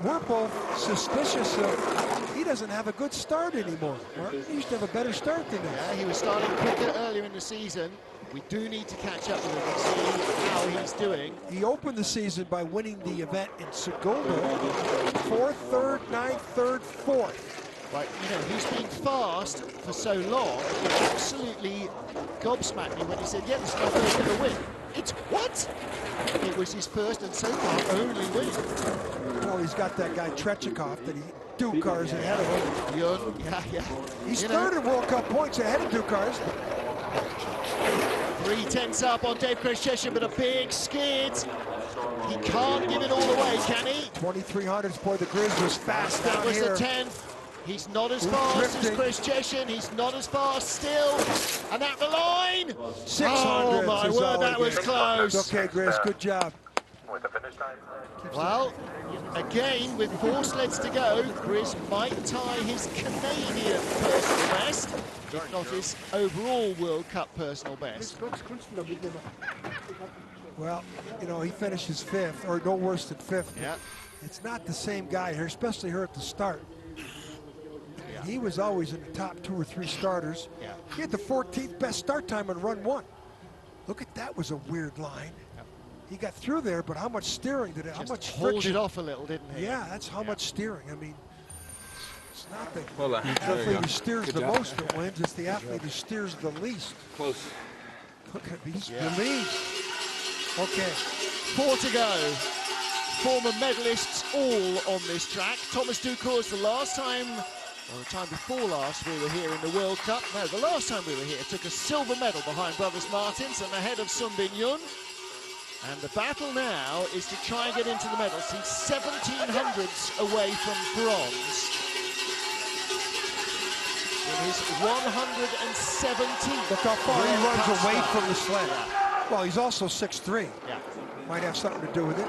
we're both suspicious of he doesn't have a good start anymore. Mark, he used to have a better start than that. Yeah, he was starting quicker earlier in the season. We do need to catch up with him and see how he's doing. He opened the season by winning the event in Segunda, 4th, 3rd, 9th, 3rd, 4th. Like, you know, he's been fast for so long, it absolutely gobsmacked me when he said, yeah, this is my first ever win. It's what? It was his first and so far only win. Well, he's got that guy Trechikov that he Dukars ahead of him. Yeah. He's You 3rd know, in World Cup points ahead of Dukars. 3/10 up on Dave Kreszczeszyn, but a big skid. He can't give it all away, can he? 2300s, boy, the Grizz was fast That down was here. the 10th. He's not as fast as Kreszczeszyn. He's not as fast still. And at the line. 600. Oh my is word, all that he was gets. close. Okay, Grizz, good job. Well, again, with 4 sleds to go, Grizz might tie his Canadian personal best, if not his overall World Cup personal best. Well, you know, he finishes 5th, or no worse than 5th. Yeah. It's not the same guy here, especially here at the start. Yeah, He was always in the top 2 or 3 starters. Yeah. He had the 14th best start time on run 1. Look at that, was a weird line. He got through there, but how much steering did it? How much hold friction? it off a little, didn't he? Yeah, that's how much steering. I mean, it's not the Hold on. athlete who steers Good the job. most that wins. It's the athlete who steers the least. Close. Look at these leads. Okay. 4 to go. Former medalists all on this track. Thomas Ducours, the last time, or the time before last we were here in the World Cup. No, the last time we were here, took a silver medal behind brothers Martins and ahead of Sun Bin Yun. And the battle now is to try and get into the medals. He's 1700ths away from bronze. In his 117th. Look how far he World runs Cup away start. from the sled. Yeah. Well, he's also 6'3". Yeah. Might have something to do with it.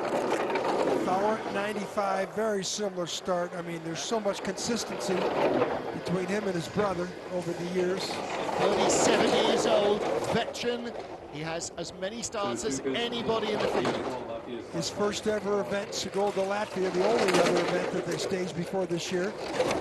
Fowler, 95, very similar start. I mean, there's so much consistency between him and his brother over the years. 37 years old, veteran. He has as many starts as anybody in the field. His first ever event, Segul de Latvia, the only other event that they staged before this year.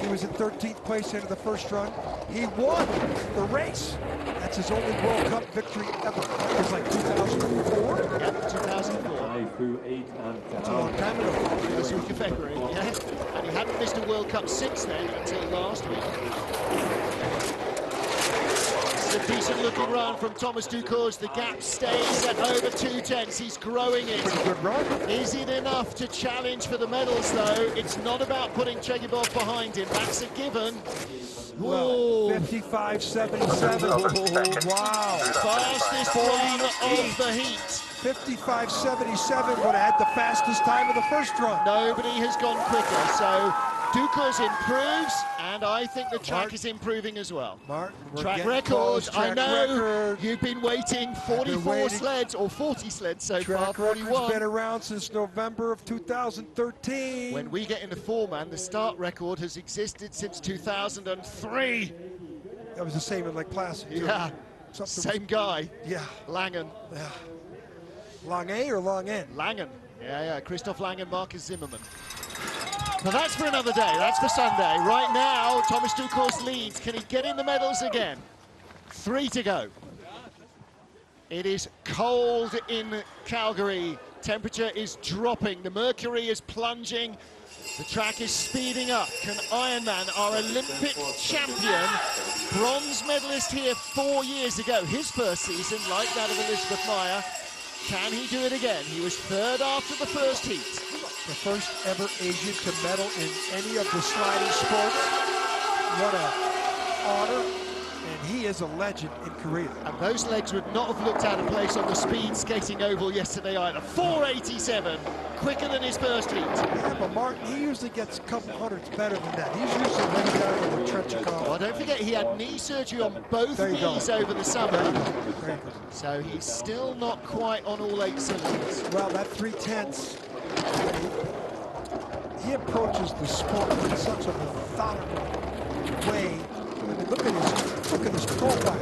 He was in 13th place into the first run. He won the race. That's his only World Cup victory ever. That was like 2004. Yep, 2004. 5 through 8 and That's a long time ago. First week of February, yeah. And he hadn't missed a World Cup since then until last week. It's a decent looking run from Thomas Ducours. The gap stays at over 2/10. He's growing it. Pretty good run. Is it enough to challenge for the medals, though? It's not about putting Chegibov behind him. That's a given. Well, 55.77. Wow. Fastest run of the heat. 55.77 would have had the fastest time of the first run. Nobody has gone quicker, so Ducours improves, and I think the track is improving as well. Martin, we're Track getting record, close. I Track know. record. You've been waiting 44 waiting. sleds, or 40 sleds so far, Track record's 41. been around since November of 2013. When we get into four-man, the start record has existed since 2003. That was the same in Lake Placid, too. Yeah, Something same guy, Yeah. Langen. Yeah. Long A or long N? Langen, yeah, Christoph Langen, Marcus Zimmermann. But that's for another day, that's for Sunday. Right now, Thomas Ducours leads. Can he get in the medals again? 3 to go. It is cold in Calgary. Temperature is dropping. The mercury is plunging. The track is speeding up. Can Ironman, our Olympic champion, bronze medalist here 4 years ago, his first season, like that of Elizabeth Meyer, can he do it again? He was third after the first heat. The first ever Asian to medal in any of the sliding sports. What an honor. And he is a legend in Korea. And those legs would not have looked out of place on the speed skating oval yesterday either. 4:87, quicker than his first heat. Yeah, but Martin, he usually gets a couple hundredths better than that. He's usually running down with Trenchikov. Well, don't forget he had knee surgery on both There you go. knees over the summer. There you go. So he's still not quite on all 8 cylinders. Well, that 3/10, he approaches the sport in such a methodical way. I mean, look at his profile.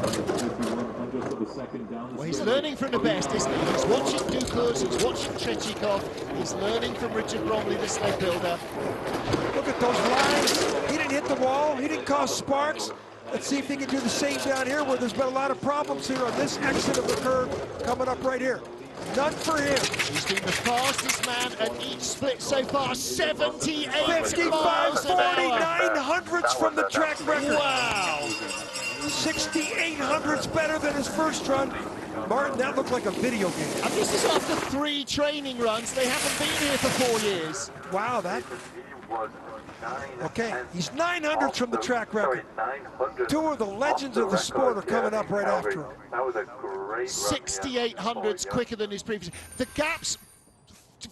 Well, he's learning from the best, isn't he? He's watching Ducours, he's watching Trenchikov, he's learning from Richard Bromley, the sled builder. Look at those lines. He didn't hit the wall. He didn't cause sparks. Let's see if he can do the same down here, where there's been a lot of problems here on this exit of the curve coming up right here. None for him. He's been the fastest man at each split so far, 78 55, miles an 49 hour. hundredths from the track record. Wow. 68 hundredths better than his first run. Martin, that looked like a video game. And this is after 3 training runs. They haven't been here for 4 years. Wow, that. Okay, he's 900 from the track record. 2 of the legends of the sport are coming up right after him. That was a great 68 hundredths quicker than his previous. The gaps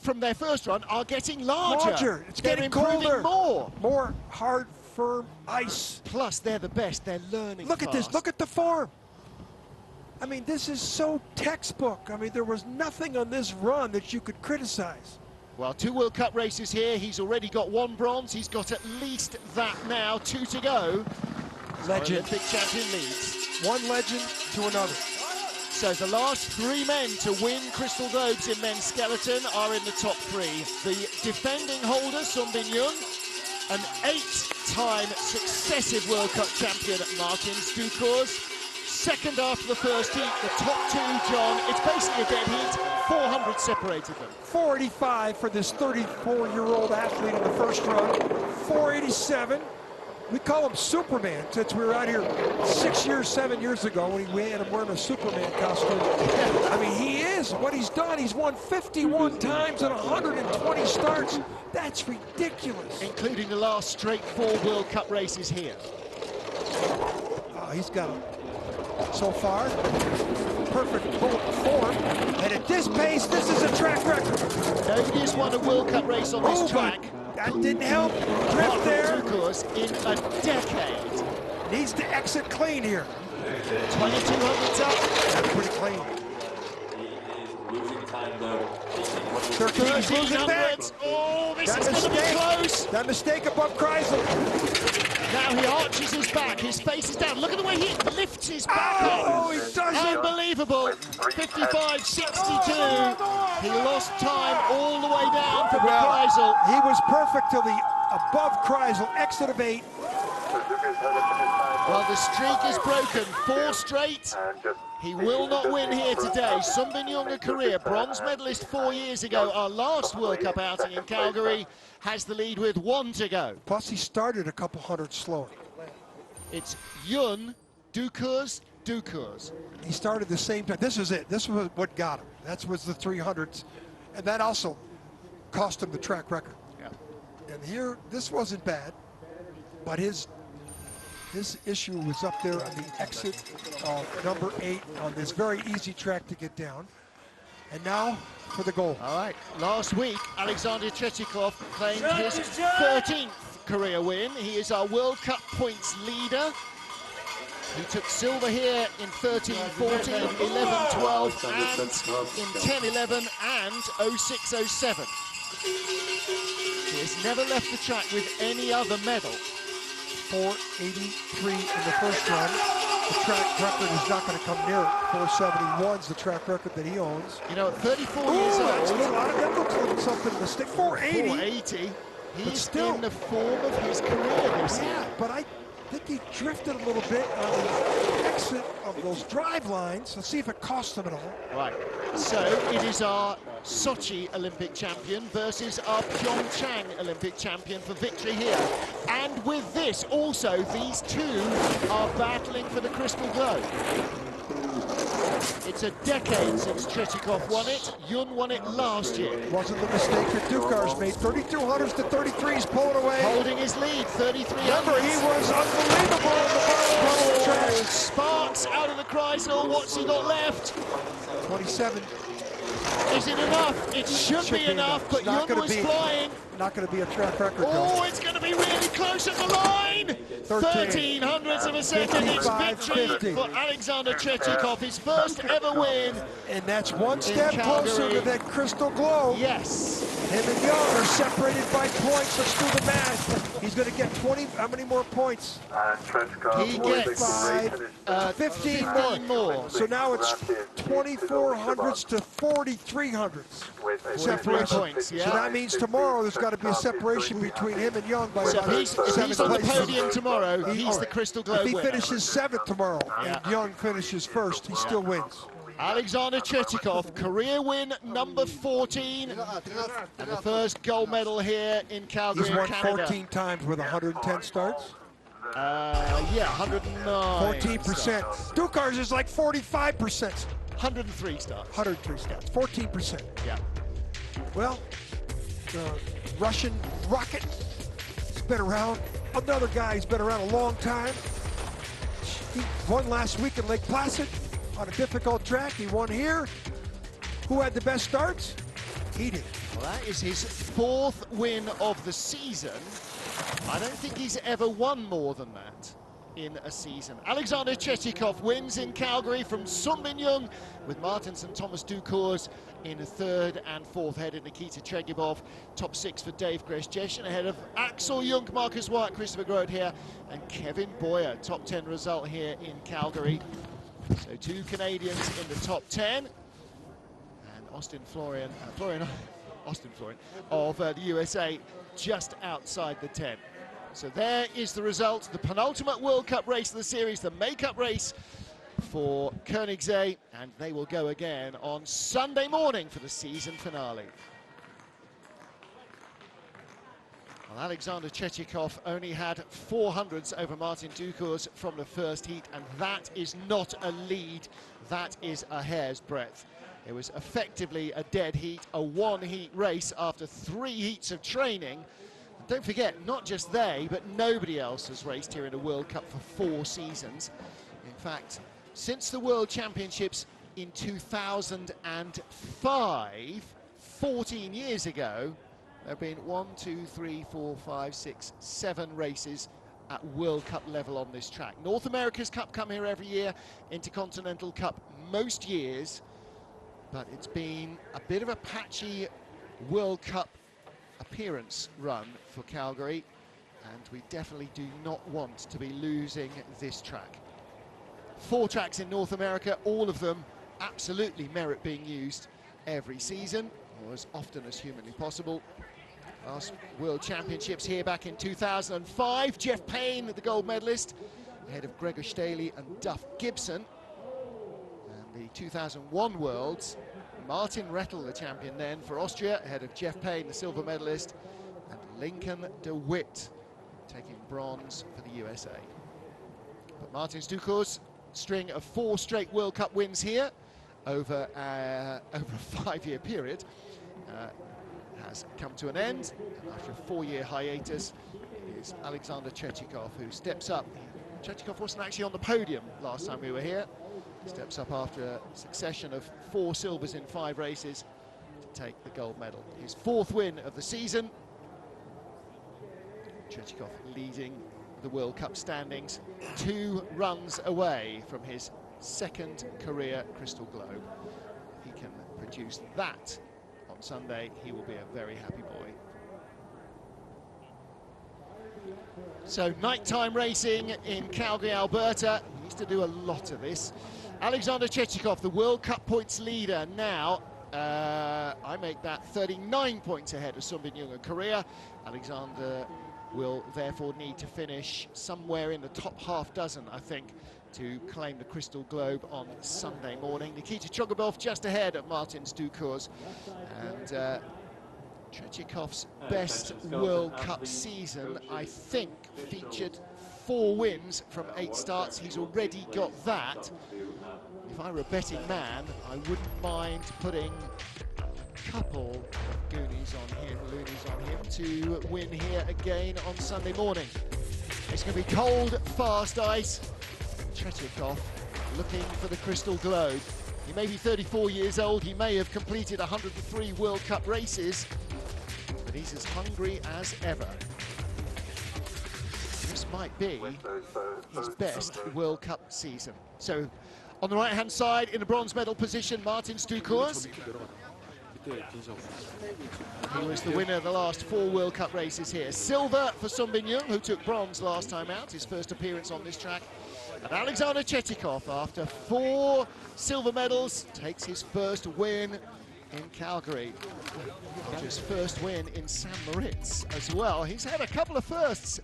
from their first run are getting larger. It's They're getting improving colder. more. More hard, firm ice. Plus, they're the best. They're learning Look at this. fast. Look at the form. I mean, this is so textbook. I mean, there was nothing on this run that you could criticize. Well, 2 World Cup races here. He's already got 1 bronze. He's got at least that now. 2 to go. Legend. Olympic champion leads. One legend to another. So the last 3 men to win Crystal Globes in men's skeleton are in the top 3. The defending holder, Sun Bin Yun, an 8 three-time successive World Cup champion Martins Ducours. Second after the first heat, the top two, John. It's basically a dead heat. 400 separated them. 485 for this 34-year-old athlete in the first run. 487. We call him Superman since we were out here 7 years ago when we had him wearing a Superman costume. I mean, he is what he's done. He's won 51 times and 120 starts. That's ridiculous. Including the last straight 4 World Cup races here. He's got him. So far, perfect bullet form. And at this pace, this is a track record. Nobody has won a World Cup race on this track. That didn't help. Drift there. Ducours in a decade. Needs to exit clean here. 2200s up. That's pretty clean. Losing time though. 13, he's losing back. Oh, this is going to be close. That mistake above Kreisel. Now he arches his back, his face is down. Look at the way he lifts his back up. Oh, he does it. Unbelievable. 55.62. He lost time all the way down from Kreisel. He was perfect till the above Kreisel, exit of 8. Well, the streak is broken. 4 straight. He will not win here today. Sun Bin Young, a Korea bronze medalist 4 years ago, our last World Cup outing in Calgary, has the lead with 1 to go. Plus, he started a couple hundred slower. It's Yun, Ducours, Ducours. He started the same time. This is it. This was what got him. That was the 300s. And that also cost him the track record. Yeah. And here, this wasn't bad, but his issue was up there on the exit of number 8 on this very easy track to get down. And now for the goal. All right, last week, Alexander Tretyakov claimed his 13th career win. He is our World Cup points leader. He took silver here in 13-14, 11-12, and in 10-11 and 06-07. He has never left the track with any other medal. 483 in the first run. The track record is not going to come near it. 471's the track record that he owns. You know, at 34 years That's a old, little out of that looks like something to stick. 480. 480. He's still in the form of his career this year. But I think he drifted a little bit on the exit of those drive lines. Let's see if it costs him at all. Right, so it is our Sochi Olympic champion versus our Pyeongchang Olympic champion for victory here. And with this, also, these two are battling for the Crystal Globe. It's a decade since Tretyakov won it. Yun won it last year. Wasn't the mistake that Ducours made. 3200s to 33s, pulling away. Holding his lead, 3300s. Remember, he was unbelievable on the bottom track. Sparks out of the Kreisel. What's he got left? 27. Is it enough? It should be enough, but Yun was flying. Not going to be a track record. Oh, it's going to be really close at the line. 13 hundredths of a second. It's victory 50. for Alexander Tretyakov, his first ever win. And that's one step closer to that Crystal Globe. Yes. Him and Young are separated by points. Let's do the math. He's going to get 20. How many more points? He gets 15 more. So now it's 2400s to 4300s. Separation. Points, yeah. So that means tomorrow there's got to be a separation between him and Young by So about if 7 he's on the places. podium tomorrow, he's the Crystal Globe If he winner. finishes 7th tomorrow and Young finishes 1st, he still wins. Alexander Tretyakov, career win number 14, and the first gold medal here in Calgary, He's won Canada. 14 times with 110 starts. Yeah, 109. 14%. Ducours is like 45%. 103 starts. 103 starts. 14%. Yeah. Well, the Russian rocket has been around. Another guy who's been around a long time. He won last week in Lake Placid on a difficult track. He won here. Who had the best starts? He did. Well, that is his 4th win of the season. I don't think he's ever won more than that in a season. Alexander Tretyakov wins in Calgary from Sun Bin Young, with Martins and Thomas Ducours in 3rd and 4th, ahead of Nikita Tretyakov. Top 6 for Dave Greszczyszyn, ahead of Axel Jung, Marcus White, Christopher Grote here, and Kevin Boyer. Top 10 result here in Calgary. So 2 Canadians in the top 10, and Austin Florian of the USA just outside the 10. So there is the result, the penultimate World Cup race of the series, the make-up race for Koenigsegg, and they will go again on Sunday morning for the season finale. Well, Alexander Chechikov only had 400s over Martin Ducours from the first heat, and that is not a lead, that is a hair's breadth. It was effectively a dead heat, a one-heat race after 3 heats of training. And don't forget, not just they, but nobody else has raced here in a World Cup for 4 seasons. In fact, since the World Championships in 2005, 14 years ago, there have been 7 races at World Cup level on this track. North America's Cup come here every year, Intercontinental Cup most years, but it's been a bit of a patchy World Cup appearance run for Calgary, and we definitely do not want to be losing this track. 4 tracks in North America, all of them absolutely merit being used every season, or as often as humanly possible. Last World Championships here back in 2005, Jeff Payne, the gold medalist, ahead of Gregor Staley and Duff Gibson. And the 2001 Worlds, Martin Rettel, the champion then for Austria, ahead of Jeff Payne, the silver medalist, and Lincoln de Witt taking bronze for the USA. But Martin Ducours, string of 4 straight World Cup wins here over a 5-year period, has come to an end. And after a 4-year hiatus, it is Alexander Chechikov who steps up. Chechikov wasn't actually on the podium last time we were here. He steps up after a succession of 4 silvers in 5 races to take the gold medal. His 4th win of the season. Chechikov leading the World Cup standings, 2 runs away from his 2nd career Crystal Globe. If he can produce that on Sunday, he will be a very happy boy. So nighttime racing in Calgary, Alberta. He used to do a lot of this. Alexander Chechikov, the World Cup points leader now. I make that 39 points ahead of Sun Bin-young and Korea. Alexander will therefore need to finish somewhere in the top half dozen, I think, to claim the Crystal Globe on Sunday morning. Nikita Chugabov just ahead of Martin Ducours, and Chechikov's best World Cup season, I think, featured 4 wins from 8 starts. He's already got that. If I were a betting man, I wouldn't mind putting a couple of loonies on him to win here again on Sunday morning. It's going to be cold, fast ice. Chechikov looking for the Crystal Globe. He may be 34 years old, he may have completed 103 World Cup races, but he's as hungry as ever. This might be his best World Cup season. So, on the right-hand side, in the bronze medal position, Martin Ducours. He was the winner of the last 4 World Cup races here. Silver for Sun Bin-young, who took bronze last time out, his first appearance on this track. And Alexander Chechikov, after 4 silver medals, takes his first win in Calgary. His first win in St. Moritz as well. He's had a couple of firsts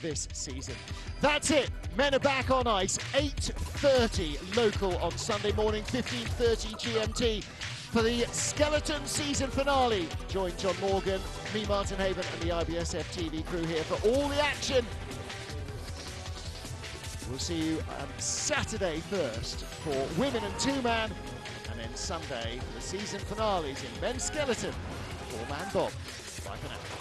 this season. That's it. Men are back on ice. 8:30 local on Sunday morning, 15:30 GMT for the Skeleton season finale. Join John Morgan, me, Martin Haven, and the IBSF TV crew here for all the action. We'll see you on Saturday first for women and 2-man, and then Sunday for the season finales in men's skeleton, 4-man bob. Bye for now.